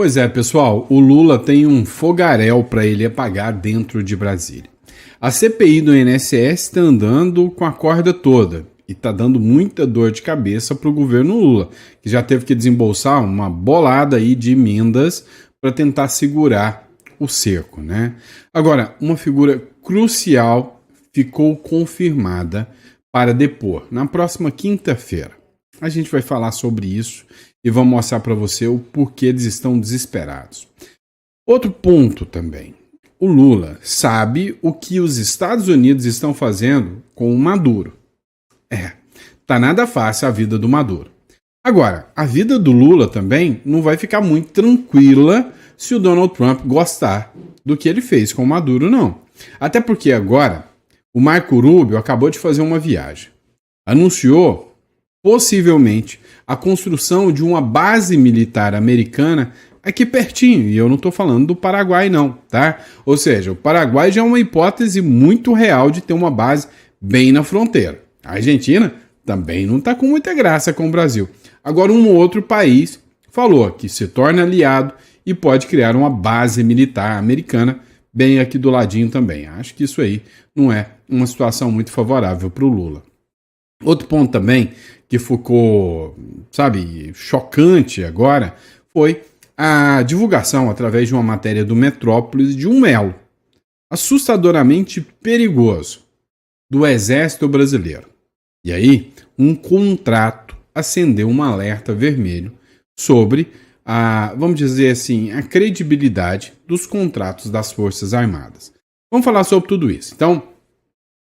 Pois é, pessoal, o Lula tem um fogaréu para ele apagar dentro de Brasília. A CPI do INSS está andando com a corda toda e está dando muita dor de cabeça para o governo Lula, que já teve que desembolsar uma bolada aí de emendas para tentar segurar o cerco, né? Agora, uma figura crucial ficou confirmada para depor na próxima quinta-feira. A gente vai falar sobre isso e vamos mostrar para você o porquê eles estão desesperados. Outro ponto também. O Lula sabe o que os Estados Unidos estão fazendo com o Maduro. Tá nada fácil a vida do Maduro. Agora, a vida do Lula também não vai ficar muito tranquila se o Donald Trump gostar do que ele fez com o Maduro, não. Até porque agora o Marco Rubio acabou de fazer uma viagem. Anunciou, possivelmente, a construção de uma base militar americana aqui pertinho, e eu não estou falando do Paraguai não, tá? Ou seja, o Paraguai já é uma hipótese muito real de ter uma base bem na fronteira. A Argentina também não está com muita graça com o Brasil. Agora um outro país falou que se torna aliado e pode criar uma base militar americana bem aqui do ladinho também. Acho que isso aí não é uma situação muito favorável para o Lula. Outro ponto também que ficou, chocante agora foi a divulgação, através de uma matéria do Metrópolis, de um elo assustadoramente perigoso do Exército Brasileiro. E aí, um contrato acendeu um alerta vermelho sobre vamos dizer assim, a credibilidade dos contratos das Forças Armadas. Vamos falar sobre tudo isso. Então,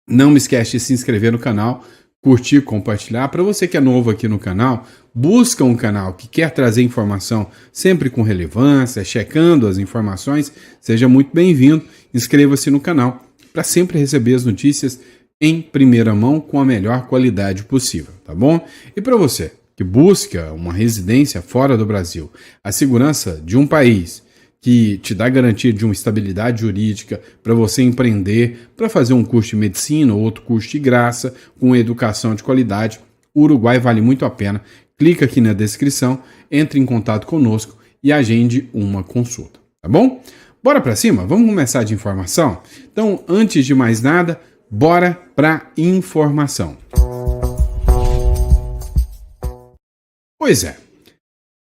não me esquece de se inscrever no canal, curtir, compartilhar. Para você que é novo aqui no canal, busca um canal que quer trazer informação sempre com relevância, checando as informações, seja muito bem-vindo. Inscreva-se no canal para sempre receber as notícias em primeira mão com a melhor qualidade possível, tá bom? E para você que busca uma residência fora do Brasil, a segurança de um país que te dá garantia de uma estabilidade jurídica para você empreender, para fazer um curso de medicina ou outro curso de graça, com educação de qualidade, o Uruguai vale muito a pena. Clica aqui na descrição, entre em contato conosco e agende uma consulta, tá bom? Bora para cima? Vamos começar de informação? Então, antes de mais nada, bora para informação. Pois é.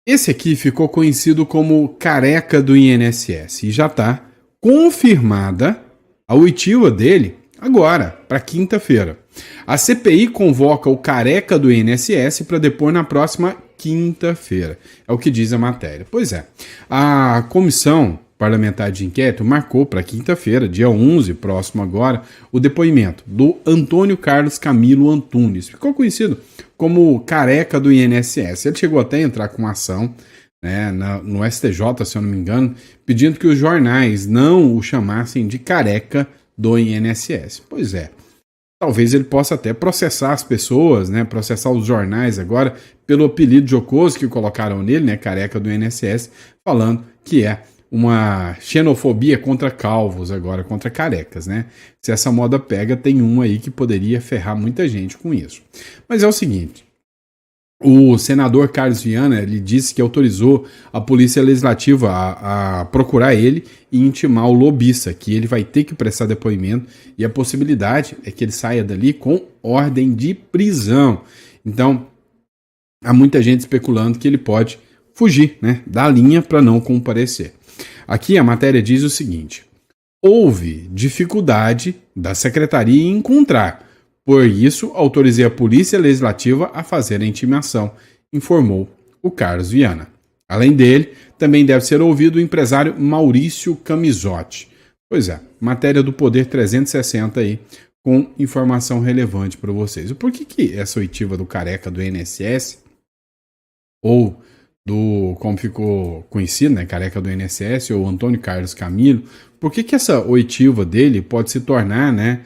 Esse aqui ficou conhecido como careca do INSS e já está confirmada a oitiva dele agora, para quinta-feira. A CPI convoca o careca do INSS para depor na próxima quinta-feira. É o que diz a matéria. Pois é, a Comissão Parlamentar de Inquérito marcou para quinta-feira, dia 11, próximo agora, o depoimento do Antônio Carlos Camilo Antunes. Ficou conhecido como careca do INSS. Ele chegou até a entrar com uma ação, né, no STJ, se eu não me engano, pedindo que os jornais não o chamassem de careca do INSS. Pois é, talvez ele possa até processar as pessoas, né, processar os jornais agora pelo apelido jocoso que colocaram nele, né, careca do INSS, falando que é uma xenofobia contra calvos agora, contra carecas, né? Se essa moda pega, tem um aí que poderia ferrar muita gente com isso. Mas é o seguinte, o senador Carlos Viana, ele disse que autorizou a Polícia Legislativa a procurar ele e intimar o lobista, que ele vai ter que prestar depoimento e a possibilidade é que ele saia dali com ordem de prisão. Então, há muita gente especulando que ele pode fugir, né, da linha para não comparecer. Aqui a matéria diz o seguinte: houve dificuldade da secretaria em encontrar, por isso autorizei a Polícia Legislativa a fazer a intimação, informou o Carlos Viana. Além dele, também deve ser ouvido o empresário Maurício Camisotti. Pois é, matéria do Poder 360 aí, com informação relevante para vocês. Por que essa oitiva do careca do INSS, ou como ficou conhecido, né, careca do INSS, ou Antônio Carlos Camilo, por que essa oitiva dele pode se tornar, né,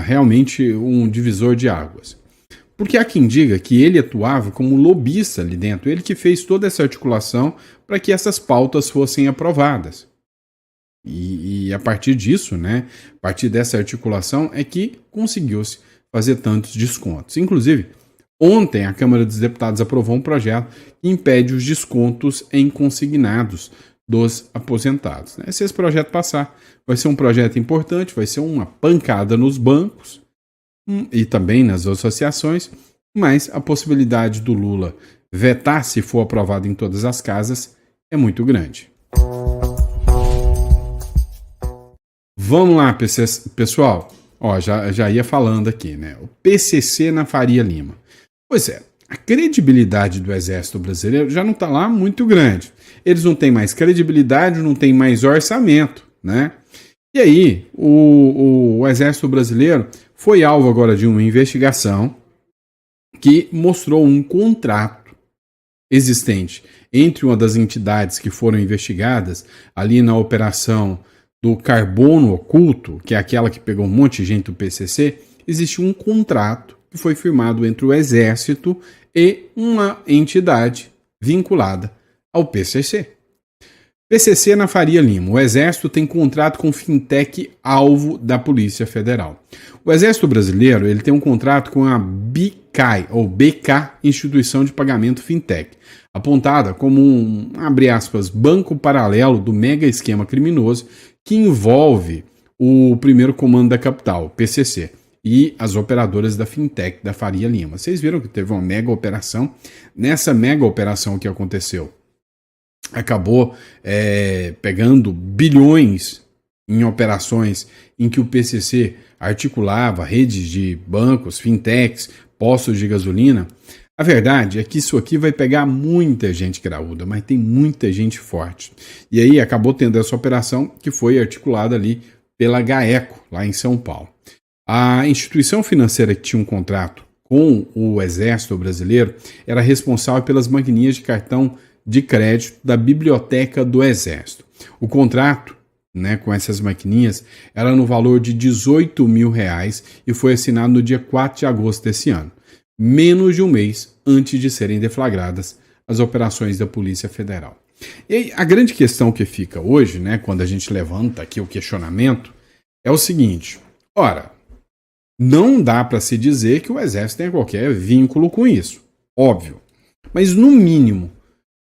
realmente um divisor de águas? Porque há quem diga que ele atuava como lobista ali dentro, ele que fez toda essa articulação para que essas pautas fossem aprovadas. E a partir disso, né, a partir dessa articulação é que conseguiu-se fazer tantos descontos. Inclusive, Ontem, a Câmara dos Deputados aprovou um projeto que impede os descontos em consignados dos aposentados. Se esse projeto passar, vai ser um projeto importante, vai ser uma pancada nos bancos e também nas associações, mas a possibilidade do Lula vetar, se for aprovado em todas as casas, é muito grande. Vamos lá, pessoal. Já ia falando aqui, né? O PCC na Faria Lima. Pois é, a credibilidade do Exército Brasileiro já não está lá muito grande. Eles não têm mais credibilidade, não têm mais orçamento, né? E aí, o Exército Brasileiro foi alvo agora de uma investigação que mostrou um contrato existente entre uma das entidades que foram investigadas ali na operação do carbono oculto, que é aquela que pegou um monte de gente do PCC. Existe um contrato que foi firmado entre o Exército e uma entidade vinculada ao PCC. PCC na Faria Lima. O Exército tem contrato com fintech alvo da Polícia Federal. O Exército Brasileiro ele tem um contrato com a BCAI, ou BK, Instituição de Pagamento Fintech, apontada como um, abre aspas, banco paralelo do mega esquema criminoso que envolve o primeiro comando da capital, PCC, e as operadoras da fintech da Faria Lima. Vocês viram que teve uma mega operação. Nessa mega operação que aconteceu, acabou pegando bilhões em operações em que o PCC articulava redes de bancos, fintechs, postos de gasolina. A verdade é que isso aqui vai pegar muita gente graúda, mas tem muita gente forte. E aí acabou tendo essa operação que foi articulada ali pela GAECO, lá em São Paulo. A instituição financeira que tinha um contrato com o Exército Brasileiro era responsável pelas maquininhas de cartão de crédito da Biblioteca do Exército. O contrato, com essas maquininhas era no valor de R$18 mil e foi assinado no dia 4 de agosto desse ano, menos de um mês antes de serem deflagradas as operações da Polícia Federal. E aí, a grande questão que fica hoje, quando a gente levanta aqui o questionamento, é o seguinte: ora, não dá para se dizer que o Exército tenha qualquer vínculo com isso, óbvio, mas no mínimo,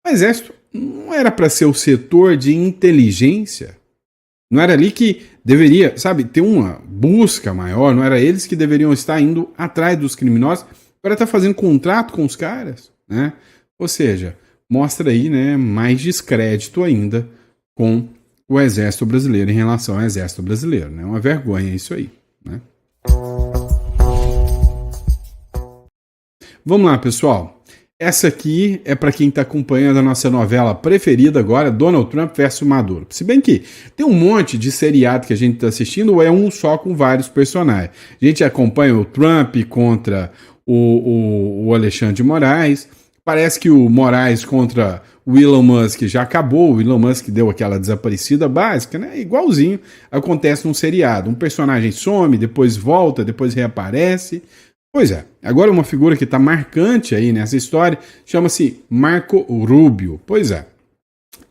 o Exército não era para ser o setor de inteligência? Não era ali que deveria, ter uma busca maior? Não era eles que deveriam estar indo atrás dos criminosos para estar fazendo contrato com os caras? Ou seja, mostra aí mais descrédito ainda com o Exército Brasileiro em relação ao Exército Brasileiro. É uma vergonha isso aí. Vamos lá, pessoal. Essa aqui é para quem está acompanhando a nossa novela preferida agora, Donald Trump versus Maduro. Se bem que tem um monte de seriado que a gente está assistindo, ou é um só com vários personagens. A gente acompanha o Trump contra o Alexandre de Moraes. Parece que o Moraes contra o Elon Musk já acabou. O Elon Musk deu aquela desaparecida básica, igualzinho acontece num seriado. Um personagem some, depois volta, depois reaparece. Pois é, agora uma figura que está marcante aí nessa história chama-se Marco Rubio. Pois é,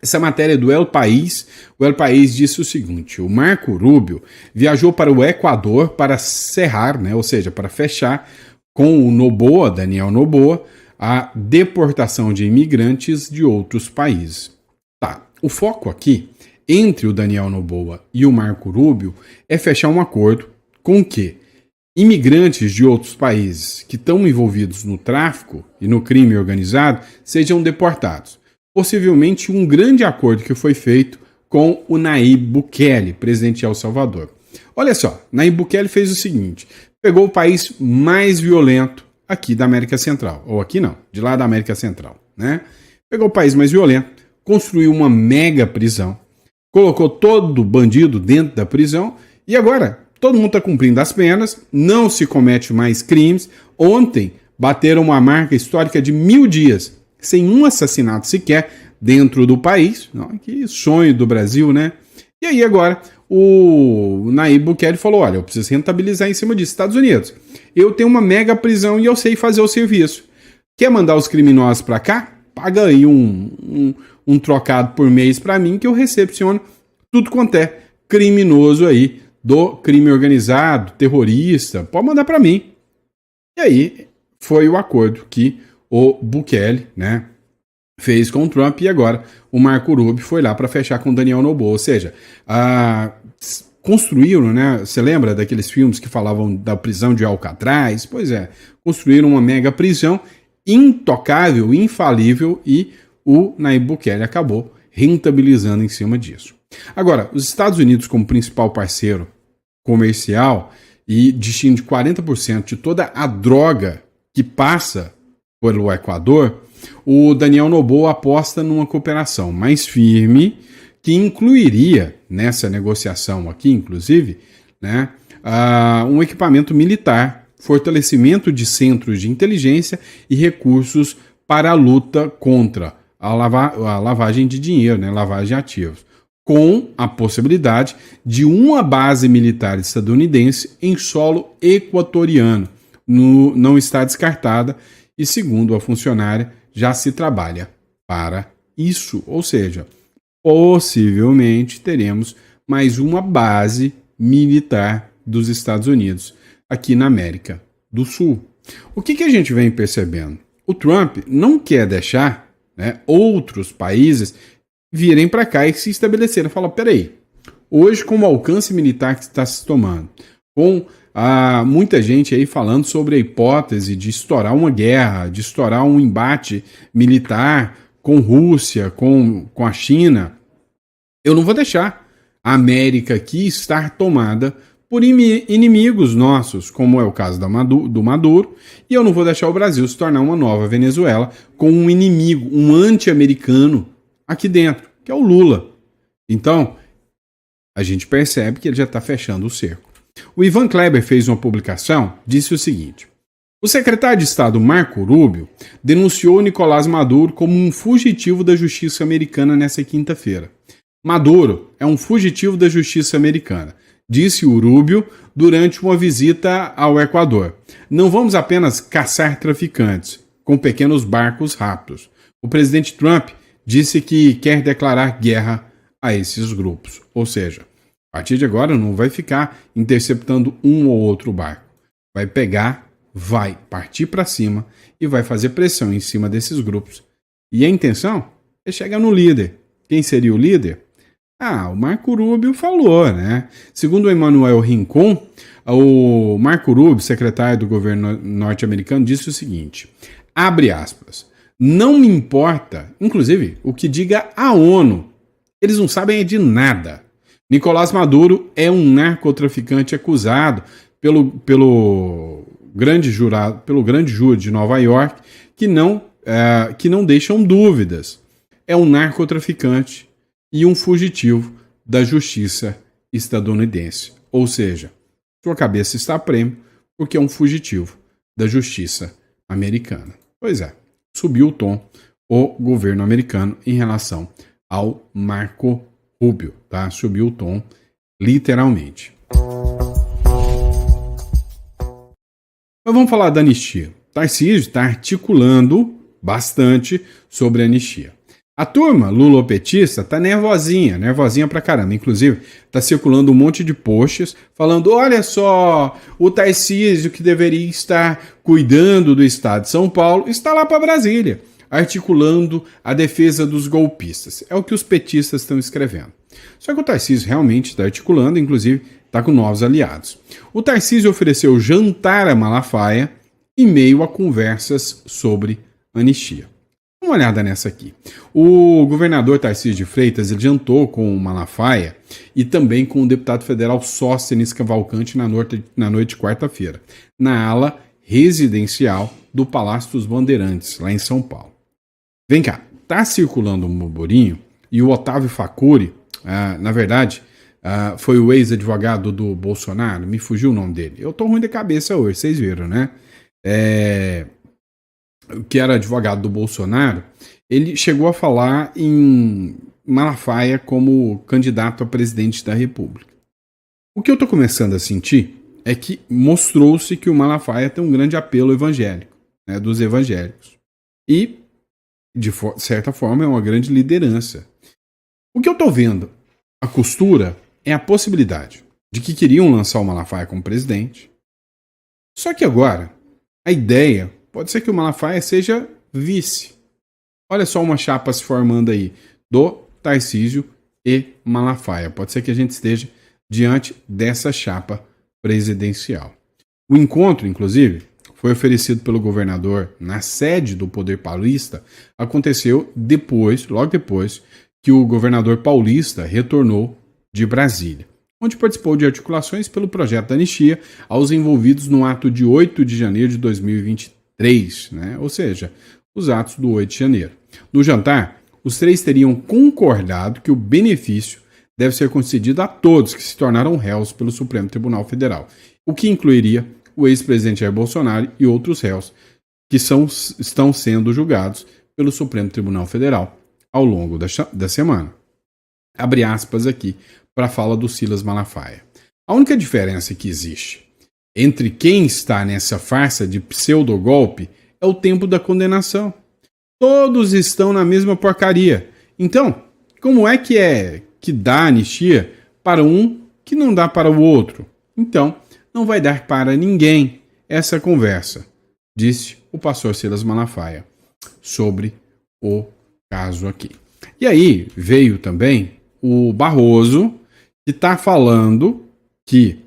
essa matéria é do El País. O El País disse o seguinte: o Marco Rubio viajou para o Equador para cerrar, ou seja, para fechar com o Noboa, Daniel Noboa, a deportação de imigrantes de outros países. Tá, o foco aqui, entre o Daniel Noboa e o Marco Rubio, é fechar um acordo com que imigrantes de outros países que estão envolvidos no tráfico e no crime organizado sejam deportados. Possivelmente um grande acordo que foi feito com o Nayib Bukele, presidente de El Salvador. Olha só, Nayib Bukele fez o seguinte: pegou o país mais violento aqui da América Central, ou aqui não, de lá da América Central, Pegou o país mais violento, construiu uma mega prisão, colocou todo bandido dentro da prisão e agora todo mundo está cumprindo as penas, não se comete mais crimes. Ontem bateram uma marca histórica de 1000 dias sem um assassinato sequer dentro do país. Que sonho do Brasil, E aí agora o Nayib Bukele falou: olha, eu preciso rentabilizar em cima disso. Estados Unidos, eu tenho uma mega prisão e eu sei fazer o serviço. Quer mandar os criminosos para cá? Paga aí um trocado por mês para mim que eu recepciono tudo quanto é criminoso aí do crime organizado, terrorista, pode mandar para mim. E aí foi o acordo que o Bukele, né, fez com o Trump, e agora o Marco Rubio foi lá para fechar com o Daniel Noboa. Ou seja, construíram, né? Você lembra daqueles filmes que falavam da prisão de Alcatraz? Pois é, construíram uma mega prisão intocável, infalível, e o Nayib Bukele acabou rentabilizando em cima disso. Agora, os Estados Unidos, como principal parceiro comercial e destino de 40% de toda a droga que passa pelo Equador, o Daniel Noboa aposta numa cooperação mais firme, que incluiria nessa negociação aqui, inclusive, né, um equipamento militar, fortalecimento de centros de inteligência e recursos para a luta contra a lavagem de dinheiro, né, lavagem de ativos, com a possibilidade de uma base militar estadunidense em solo equatoriano. Não está descartada e, segundo a funcionária, já se trabalha para isso. Ou seja, possivelmente teremos mais uma base militar dos Estados Unidos aqui na América do Sul. O que a gente vem percebendo? O Trump não quer deixar, né, outros países virem para cá e se estabelecerem. Fala, peraí, hoje com o alcance militar que está se tomando, com muita gente aí falando sobre a hipótese de estourar uma guerra, de estourar um embate militar com Rússia, com a China, eu não vou deixar a América aqui estar tomada por inimigos nossos, como é o caso do Maduro, e eu não vou deixar o Brasil se tornar uma nova Venezuela com um inimigo, um anti-americano aqui dentro, que é o Lula. Então, a gente percebe que ele já está fechando o cerco. O Ivan Kleber fez uma publicação, disse o seguinte: o secretário de Estado Marco Rubio denunciou Nicolás Maduro como um fugitivo da justiça americana nesta quinta-feira. Maduro é um fugitivo da justiça americana, disse o Rubio durante uma visita ao Equador. Não vamos apenas caçar traficantes com pequenos barcos rápidos. O presidente Trump disse que quer declarar guerra a esses grupos. Ou seja, a partir de agora não vai ficar interceptando um ou outro barco. Vai pegar, vai partir para cima e vai fazer pressão em cima desses grupos. E a intenção é chegar no líder. Quem seria o líder? O Marco Rubio falou, né? Segundo o Emmanuel Rincon, o Marco Rubio, secretário do governo norte-americano, disse o seguinte, abre aspas, não me importa, inclusive, o que diga a ONU. Eles não sabem de nada. Nicolás Maduro é um narcotraficante acusado pelo grande júri de Nova York, que não deixam dúvidas. É um narcotraficante e um fugitivo da justiça estadunidense. Ou seja, sua cabeça está a prêmio porque é um fugitivo da justiça americana. Pois é, subiu o tom o governo americano em relação ao Marco Rubio, tá? Subiu o tom literalmente. Mas vamos falar da anistia. Tarcísio está articulando bastante sobre a anistia. A turma lulopetista tá nervosinha pra caramba. Inclusive, tá circulando um monte de posts falando, olha só, o Tarcísio que deveria estar cuidando do estado de São Paulo está lá para Brasília, articulando a defesa dos golpistas. É o que os petistas estão escrevendo. Só que o Tarcísio realmente está articulando, inclusive está com novos aliados. O Tarcísio ofereceu jantar a Malafaia em meio a conversas sobre anistia. Dá uma olhada nessa aqui. O governador Tarcísio de Freitas ele jantou com o Malafaia e também com o deputado federal Sóstenes Cavalcante na noite de quarta-feira, na ala residencial do Palácio dos Bandeirantes, lá em São Paulo. Vem cá, tá circulando um burburinho e o Otávio Facuri, na verdade, foi o ex-advogado do Bolsonaro, me fugiu o nome dele. Eu tô ruim de cabeça hoje, vocês viram, né? Que era advogado do Bolsonaro, ele chegou a falar em Malafaia como candidato a presidente da República. O que eu tô começando a sentir é que mostrou-se que o Malafaia tem um grande apelo evangélico, né, dos evangélicos. E, de certa forma, é uma grande liderança. O que eu tô vendo, a costura, é a possibilidade de que queriam lançar o Malafaia como presidente. Só que agora, a ideia pode ser que o Malafaia seja vice. Olha só uma chapa se formando aí do Tarcísio e Malafaia. Pode ser que a gente esteja diante dessa chapa presidencial. O encontro, inclusive, foi oferecido pelo governador na sede do Poder Paulista, aconteceu logo depois que o governador paulista retornou de Brasília, onde participou de articulações pelo projeto da anistia aos envolvidos no ato de 8 de janeiro de 2023, né? Ou seja, os atos do 8 de janeiro. No jantar, os três teriam concordado que o benefício deve ser concedido a todos que se tornaram réus pelo Supremo Tribunal Federal, o que incluiria o ex-presidente Jair Bolsonaro e outros réus que estão sendo julgados pelo Supremo Tribunal Federal ao longo da semana. Abre aspas aqui para a fala do Silas Malafaia. A única diferença que existe entre quem está nessa farsa de pseudo-golpe é o tempo da condenação. Todos estão na mesma porcaria. Então, como é que dá anistia para um que não dá para o outro? Então, não vai dar para ninguém essa conversa, disse o pastor Silas Malafaia sobre o caso aqui. E aí veio também o Barroso, que está falando que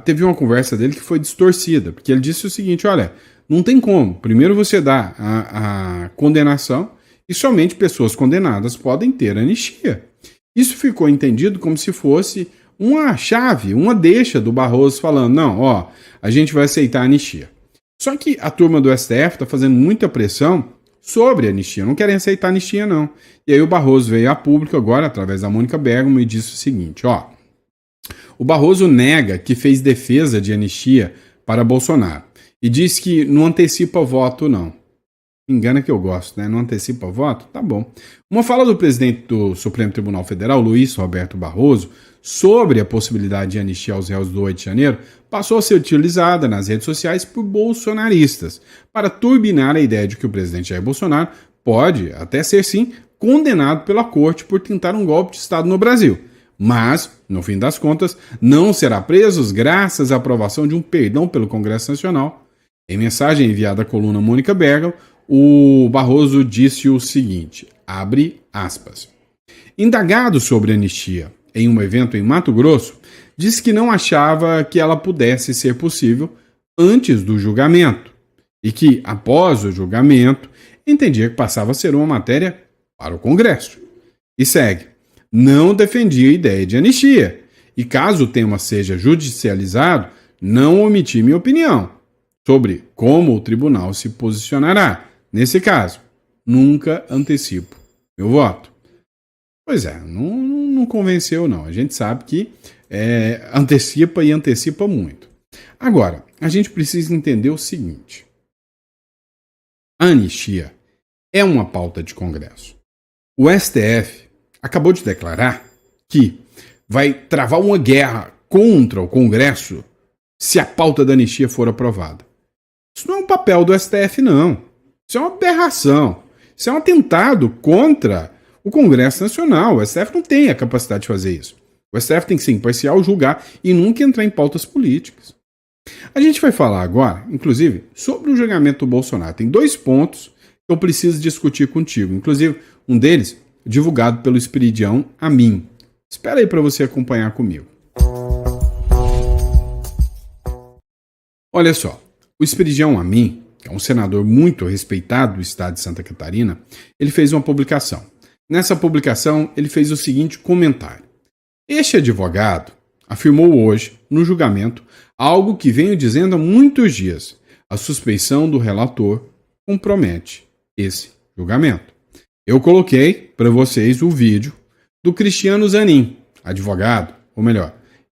teve uma conversa dele que foi distorcida, porque ele disse o seguinte, olha, não tem como, primeiro você dá a condenação e somente pessoas condenadas podem ter anistia. Isso ficou entendido como se fosse uma chave, uma deixa do Barroso falando, não, a gente vai aceitar a anistia. Só que a turma do STF está fazendo muita pressão sobre a anistia, não querem aceitar a anistia não. E aí o Barroso veio a público agora, através da Mônica Bergamo, e disse o seguinte, o Barroso nega que fez defesa de anistia para Bolsonaro e diz que não antecipa voto não. Engana que eu gosto, né? Não antecipa voto? Tá bom. Uma fala do presidente do Supremo Tribunal Federal, Luiz Roberto Barroso, sobre a possibilidade de anistia aos réus do 8 de janeiro, passou a ser utilizada nas redes sociais por bolsonaristas para turbinar a ideia de que o presidente Jair Bolsonaro pode, até ser sim, condenado pela corte por tentar um golpe de Estado no Brasil. Mas, no fim das contas, não será preso graças à aprovação de um perdão pelo Congresso Nacional. Em mensagem enviada à coluna Mônica Bergamo, o Barroso disse o seguinte, abre aspas. Indagado sobre anistia em um evento em Mato Grosso, disse que não achava que ela pudesse ser possível antes do julgamento e que, após o julgamento, entendia que passava a ser uma matéria para o Congresso. E segue, não defendia a ideia de anistia e, caso o tema seja judicializado, não omiti minha opinião sobre como o tribunal se posicionará. Nesse caso, nunca antecipo meu voto. Pois é, não convenceu não. A gente sabe que antecipa e antecipa muito. Agora, a gente precisa entender o seguinte. A anistia é uma pauta de Congresso. O STF acabou de declarar que vai travar uma guerra contra o Congresso se a pauta da anistia for aprovada. Isso não é um papel do STF, não. Isso é uma aberração. Isso é um atentado contra o Congresso Nacional. O STF não tem a capacidade de fazer isso. O STF tem que ser imparcial, julgar e nunca entrar em pautas políticas. A gente vai falar agora, inclusive, sobre o julgamento do Bolsonaro. Tem 2 pontos que eu preciso discutir contigo. Inclusive, um deles divulgado pelo Esperidião Amin. Espera aí para você acompanhar comigo. Olha só, o Esperidião Amin, que é um senador muito respeitado do estado de Santa Catarina, ele fez uma publicação. Nessa publicação, ele fez o seguinte comentário. Este advogado afirmou hoje, no julgamento, algo que venho dizendo há muitos dias. A suspeição do relator compromete esse julgamento. Eu coloquei para vocês o vídeo do Cristiano Zanin, advogado, ou melhor,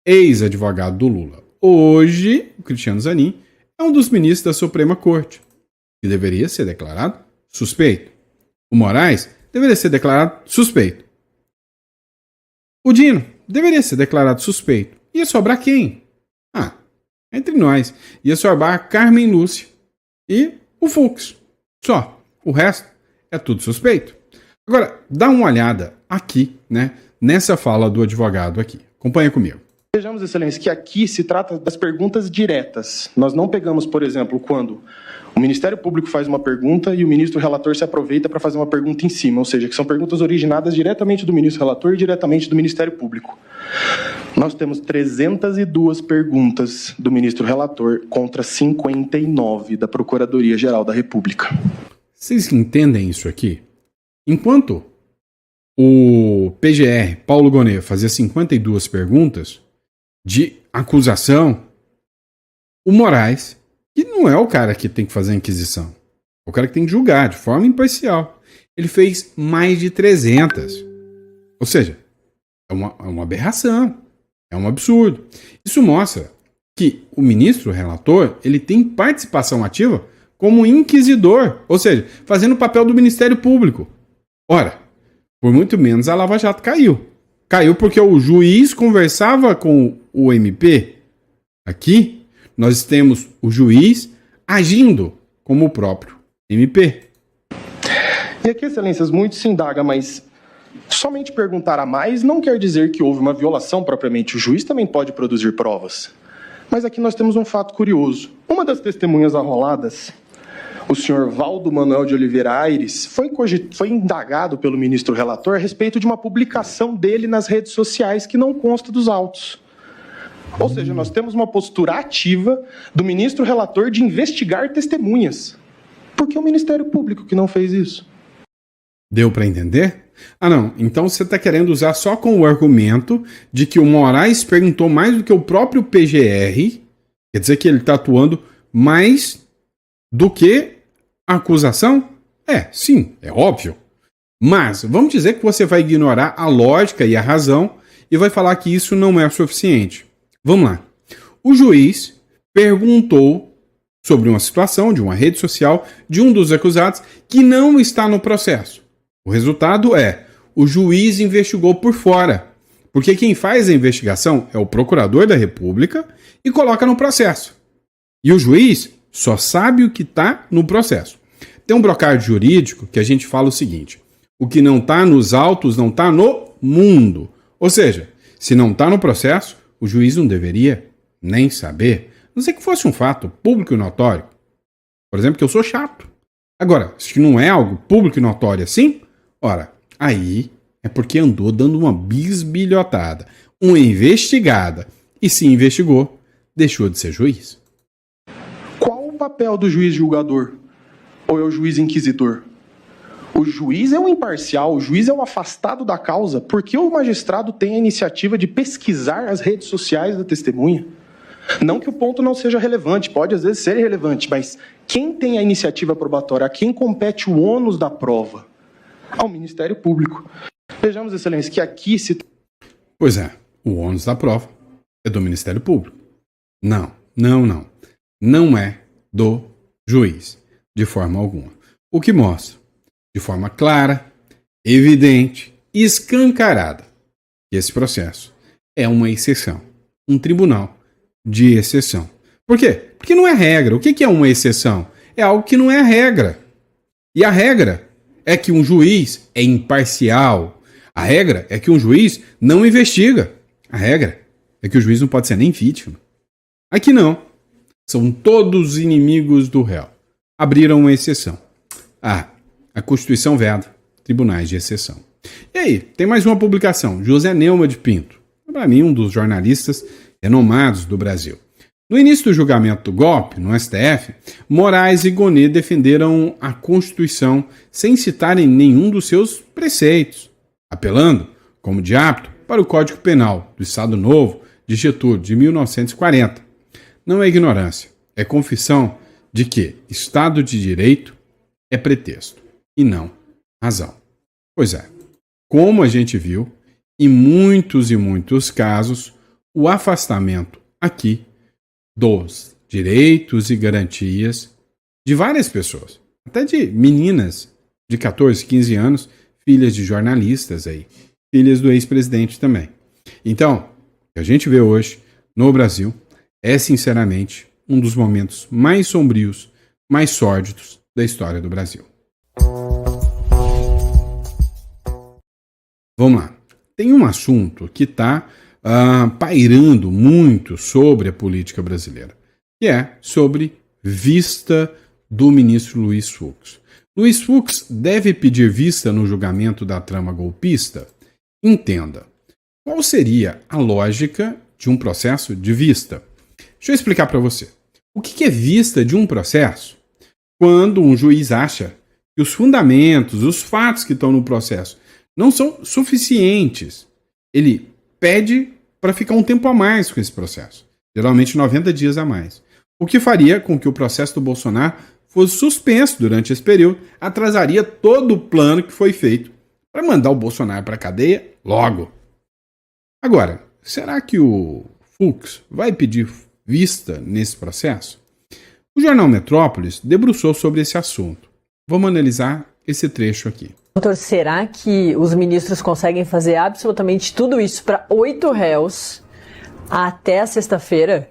ex-advogado do Lula. Hoje, o Cristiano Zanin é um dos ministros da Suprema Corte, que deveria ser declarado suspeito. O Moraes deveria ser declarado suspeito. O Dino deveria ser declarado suspeito. Ia sobrar quem? Entre nós. Ia sobrar a Carmen Lúcia e o Fux. Só. O resto é tudo suspeito. Agora, dá uma olhada aqui, né, nessa fala do advogado aqui. Acompanha comigo. Vejamos, Excelência, que aqui se trata das perguntas diretas. Nós não pegamos, por exemplo, quando o Ministério Público faz uma pergunta e o ministro relator se aproveita para fazer uma pergunta em cima, ou seja, que são perguntas originadas diretamente do ministro relator e diretamente do Ministério Público. Nós temos 302 perguntas do ministro relator contra 59 da Procuradoria-Geral da República. Vocês entendem isso aqui? Enquanto o PGR, Paulo Gonet, fazia 52 perguntas de acusação, o Moraes, que não é o cara que tem que fazer a inquisição, é o cara que tem que julgar de forma imparcial, ele fez mais de 300. Ou seja, é uma aberração, é um absurdo. Isso mostra que o ministro relator ele tem participação ativa como inquisidor, ou seja, fazendo o papel do Ministério Público. Ora, por muito menos a Lava Jato caiu. Caiu porque o juiz conversava com o MP. Aqui, nós temos o juiz agindo como o próprio MP. E aqui, Excelências, muito se indaga, mas somente perguntar a mais não quer dizer que houve uma violação propriamente. O juiz também pode produzir provas. Mas aqui nós temos um fato curioso. Uma das testemunhas arroladas, o senhor Valdo Manuel de Oliveira Aires, foi indagado pelo ministro relator a respeito de uma publicação dele nas redes sociais que não consta dos autos. Ou seja, nós temos uma postura ativa do ministro relator de investigar testemunhas. Por que o Ministério Público que não fez isso? Deu para entender? Ah, não. Então você está querendo usar só com o argumento de que o Moraes perguntou mais do que o próprio PGR. Quer dizer que ele está atuando mais do que a acusação? Sim, é óbvio. Mas vamos dizer que você vai ignorar a lógica e a razão e vai falar que isso não é suficiente. Vamos lá. O juiz perguntou sobre uma situação de uma rede social de um dos acusados que não está no processo. O resultado é: o juiz investigou por fora, porque quem faz a investigação é o procurador da República e coloca no processo. E o juiz só sabe o que está no processo. Tem um brocário jurídico que a gente fala o seguinte: o que não está nos autos não está no mundo. Ou seja, se não está no processo, o juiz não deveria nem saber, a não ser que fosse um fato público e notório. Por exemplo, que eu sou chato. Agora, se não é algo público e notório assim, ora, aí é porque andou dando uma bisbilhotada, uma investigada, e se investigou, deixou de ser juiz. Qual o papel do juiz julgador? Ou é o juiz inquisidor? O juiz é o imparcial, o juiz é o afastado da causa, porque o magistrado tem a iniciativa de pesquisar as redes sociais da testemunha. Não que o ponto não seja relevante, pode às vezes ser relevante, mas quem tem a iniciativa probatória, a quem compete o ônus da prova? Ao Ministério Público. Vejamos, Excelência, que aqui se... Pois é, o ônus da prova é do Ministério Público. Não é do juiz, de forma alguma. O que mostra, de forma clara, evidente e escancarada, que esse processo é uma exceção, um tribunal de exceção. Por quê? Porque não é regra. O que é uma exceção? É algo que não é regra. E a regra é que um juiz é imparcial. A regra é que um juiz não investiga. A regra é que o juiz não pode ser nem vítima. Aqui não. São todos inimigos do réu. Abriram uma exceção. A Constituição veda tribunais de exceção. E aí, tem mais uma publicação. José Neumann de Pinto. Para mim, um dos jornalistas renomados do Brasil. No início do julgamento do golpe, no STF, Moraes e Gonet defenderam a Constituição sem citarem nenhum dos seus preceitos, apelando, como de hábito, para o Código Penal do Estado Novo de Getúlio, de 1940. Não é ignorância, é confissão de que Estado de Direito é pretexto e não razão. Pois é, como a gente viu, em muitos e muitos casos, o afastamento aqui dos direitos e garantias de várias pessoas, até de meninas de 14, 15 anos, filhas de jornalistas aí, filhas do ex-presidente também. Então, o que a gente vê hoje no Brasil é, sinceramente, um dos momentos mais sombrios, mais sórdidos da história do Brasil. Vamos lá. Tem um assunto que está pairando muito sobre a política brasileira, que é sobre vista do ministro Luiz Fux. Luiz Fux deve pedir vista no julgamento da trama golpista? Entenda. Qual seria a lógica de um processo de vista? Deixa eu explicar para você. O que é vista de um processo? Quando um juiz acha que os fundamentos, os fatos que estão no processo não são suficientes, ele pede para ficar um tempo a mais com esse processo, geralmente 90 dias a mais, o que faria com que o processo do Bolsonaro fosse suspenso durante esse período, atrasaria todo o plano que foi feito para mandar o Bolsonaro para a cadeia logo. Agora, será que o Fux vai pedir vista nesse processo? O jornal Metrópolis debruçou sobre esse assunto. Vamos analisar esse trecho aqui. Doutor, será que os ministros conseguem fazer absolutamente tudo isso para 8 réus até a sexta-feira?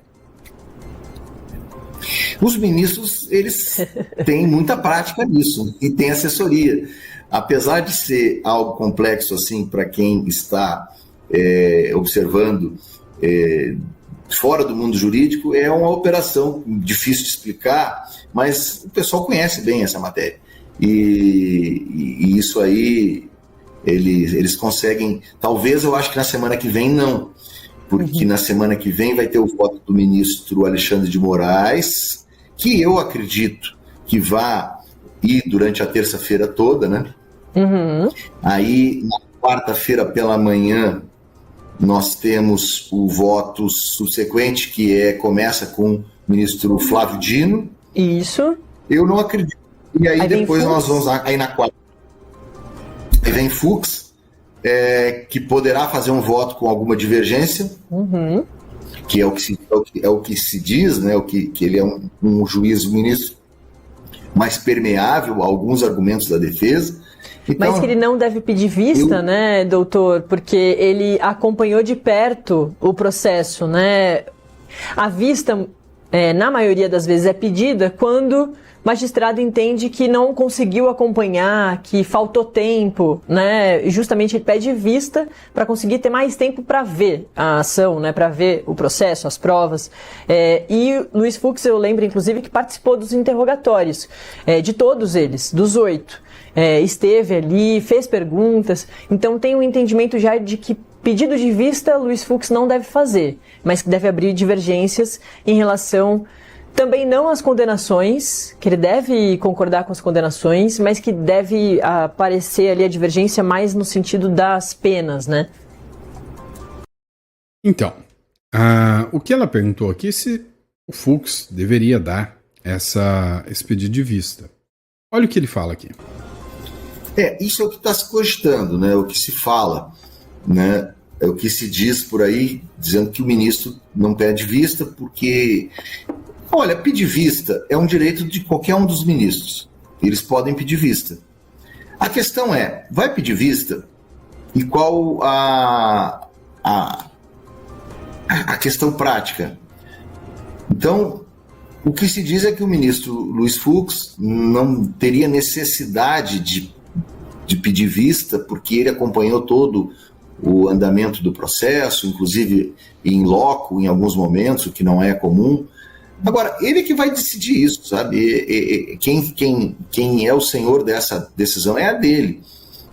Os ministros, eles têm muita prática nisso e têm assessoria. Apesar de ser algo complexo assim para quem está observando fora do mundo jurídico, é uma operação difícil de explicar, mas o pessoal conhece bem essa matéria. E isso aí, eles conseguem, talvez eu acho que na semana que vem não, porque na semana que vem vai ter o voto do ministro Alexandre de Moraes, que eu acredito que vai ir durante a terça-feira toda, né? Aí, na quarta-feira pela manhã, nós temos o voto subsequente, que começa com o ministro Flávio Dino. Isso. Eu não acredito. E aí depois nós vamos lá, aí na quarta. Aí vem Fux, que poderá fazer um voto com alguma divergência, que é o que se diz, né? Que ele é um juiz, um ministro mais permeável a alguns argumentos da defesa. Então, mas que ele não deve pedir vista, né, doutor? Porque ele acompanhou de perto o processo, né? A vista, na maioria das vezes, é pedida quando o magistrado entende que não conseguiu acompanhar, que faltou tempo, né? Justamente ele pede vista para conseguir ter mais tempo para ver a ação, né? Para ver o processo, as provas. E Luiz Fux, eu lembro, inclusive, que participou dos interrogatórios, de todos eles, dos 8. Esteve ali, fez perguntas, então tem um entendimento já de que pedido de vista Luiz Fux não deve fazer, mas que deve abrir divergências em relação também não às condenações, que ele deve concordar com as condenações, mas que deve aparecer ali a divergência mais no sentido das penas, né? Então, o que ela perguntou aqui é se o Fux deveria dar esse pedido de vista. Olha o que ele fala aqui. Isso é o que está se cogitando, né? O que se fala, né? É o que se diz por aí, dizendo que o ministro não pede vista porque, olha, pedir vista é um direito de qualquer um dos ministros. Eles podem pedir vista. A questão é, vai pedir vista? E qual a questão prática? Então, o que se diz é que o ministro Luiz Fux não teria necessidade de pedir vista, porque ele acompanhou todo o andamento do processo, inclusive em loco, em alguns momentos, o que não é comum. Agora, ele que vai decidir isso, sabe? Quem é o senhor dessa decisão é a dele.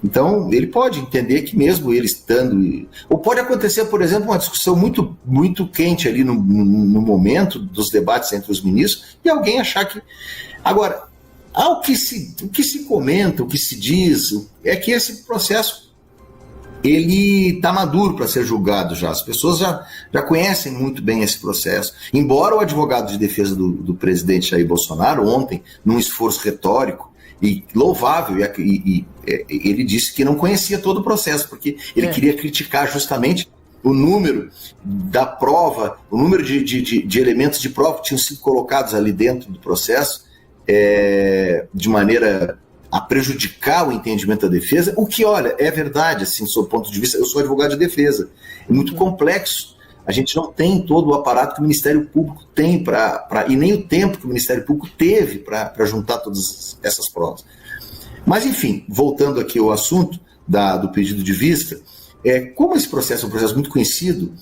Então, ele pode entender que mesmo ele estando... Ou pode acontecer, por exemplo, uma discussão muito, muito quente ali no momento dos debates entre os ministros e alguém achar que... Agora, o que se comenta, o que se diz, é que esse processo ele está maduro para ser julgado já. As pessoas já conhecem muito bem esse processo. Embora o advogado de defesa do presidente Jair Bolsonaro, ontem, num esforço retórico e louvável, e ele disse que não conhecia todo o processo, porque ele queria criticar justamente o número da prova, o número de elementos de prova que tinham sido colocados ali dentro do processo, de maneira a prejudicar o entendimento da defesa, o que, olha, é verdade, assim, do seu ponto de vista, eu sou advogado de defesa, é muito complexo, a gente não tem todo o aparato que o Ministério Público tem e nem o tempo que o Ministério Público teve para juntar todas essas provas. Mas, enfim, voltando aqui ao assunto do pedido de vista, Como esse processo é um processo muito conhecido,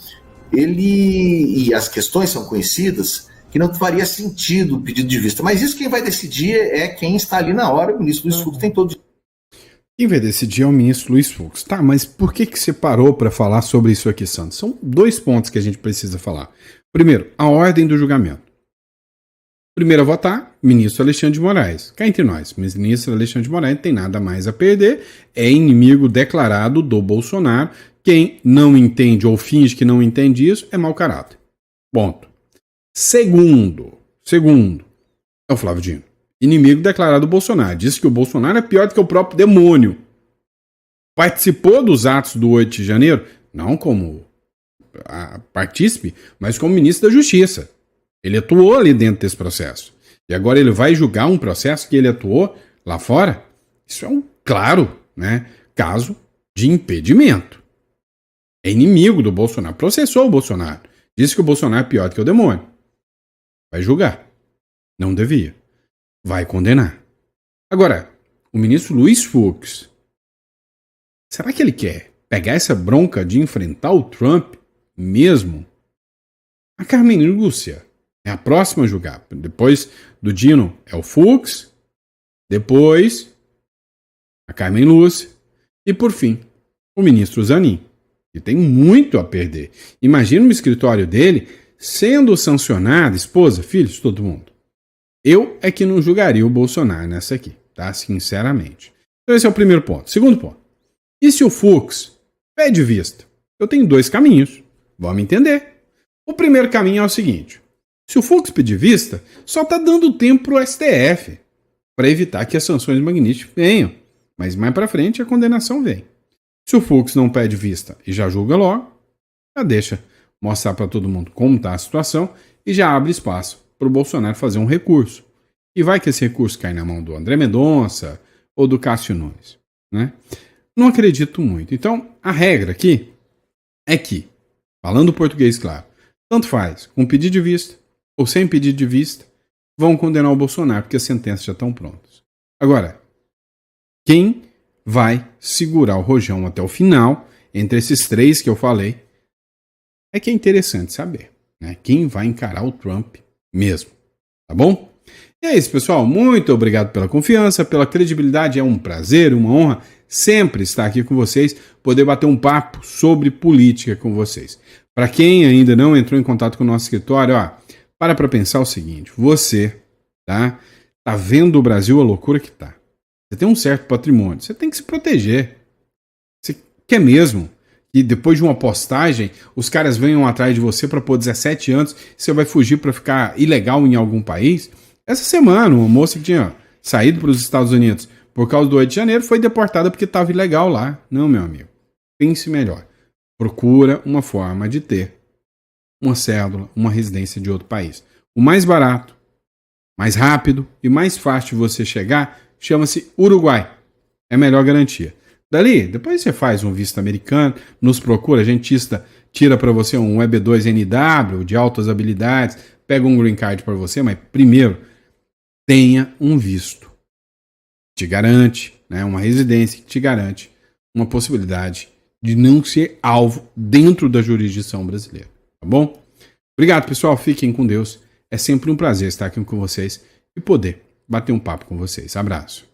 e as questões são conhecidas, que não faria sentido o pedido de vista. Mas isso quem vai decidir é quem está ali na hora. O ministro Luiz Fux tem todo. Quem vai decidir é o ministro Luiz Fux. Tá, mas por que você parou para falar sobre isso aqui, Santos? São 2 pontos que a gente precisa falar. Primeiro, a ordem do julgamento. Primeiro a votar, ministro Alexandre de Moraes. Cá entre nós, ministro Alexandre de Moraes não tem nada mais a perder, é inimigo declarado do Bolsonaro. Quem não entende ou finge que não entende isso é mau caráter. Ponto. Segundo, é o Flávio Dino. Inimigo declarado do Bolsonaro. Diz que o Bolsonaro é pior do que o próprio demônio. Participou dos atos do 8 de janeiro, não como partícipe, mas como ministro da Justiça. Ele atuou ali dentro desse processo. E agora ele vai julgar um processo que ele atuou lá fora? Isso é um claro, caso de impedimento. É inimigo do Bolsonaro. Processou o Bolsonaro. Disse que o Bolsonaro é pior do que o demônio. Vai julgar. Não devia. Vai condenar. Agora, o ministro Luiz Fux, será que ele quer pegar essa bronca de enfrentar o Trump mesmo? A Carmen Lúcia é a próxima a julgar. Depois do Dino é o Fux, depois a Carmen Lúcia e, por fim, o ministro Zanin, que tem muito a perder. Imagina no escritório dele sendo sancionado, esposa, filhos, todo mundo. Eu é que não julgaria o Bolsonaro nessa aqui, tá? Sinceramente. Então esse é o primeiro ponto. Segundo ponto. E se o Fux pede vista? Eu tenho 2 caminhos. Vamos entender. O primeiro caminho é o seguinte. Se o Fux pedir vista, só está dando tempo para o STF para evitar que as sanções magníficas venham. Mas mais para frente a condenação vem. Se o Fux não pede vista e já julga logo, já deixa mostrar para todo mundo como está a situação e já abre espaço para o Bolsonaro fazer um recurso. E vai que esse recurso cai na mão do André Mendonça ou do Cássio Nunes. Não acredito muito. Então, a regra aqui é que, falando português claro, tanto faz com pedido de vista ou sem pedido de vista, vão condenar o Bolsonaro porque as sentenças já estão prontas. Agora, quem vai segurar o rojão até o final, entre esses 3 que eu falei, é que é interessante saber, quem vai encarar o Trump mesmo, tá bom? E é isso, pessoal, muito obrigado pela confiança, pela credibilidade, é um prazer, uma honra sempre estar aqui com vocês, poder bater um papo sobre política com vocês. Para quem ainda não entrou em contato com o nosso escritório, para pensar o seguinte, você tá vendo o Brasil a loucura que tá. Você tem um certo patrimônio, você tem que se proteger. Você quer mesmo que depois de uma postagem os caras venham atrás de você para pôr 17 anos, você vai fugir para ficar ilegal em algum país? Essa semana, uma moça que tinha saído para os Estados Unidos por causa do 8 de janeiro foi deportada porque estava ilegal lá. Não, meu amigo. Pense melhor. Procura uma forma de ter uma cédula, uma residência de outro país. O mais barato, mais rápido e mais fácil de você chegar chama-se Uruguai. É a melhor garantia. Dali, depois você faz um visto americano, nos procura, a gente tira para você um EB2NW de altas habilidades, pega um green card para você, mas primeiro, tenha um visto. Te garante, uma residência que te garante uma possibilidade de não ser alvo dentro da jurisdição brasileira. Tá bom? Obrigado, pessoal. Fiquem com Deus. É sempre um prazer estar aqui com vocês e poder bater um papo com vocês. Abraço.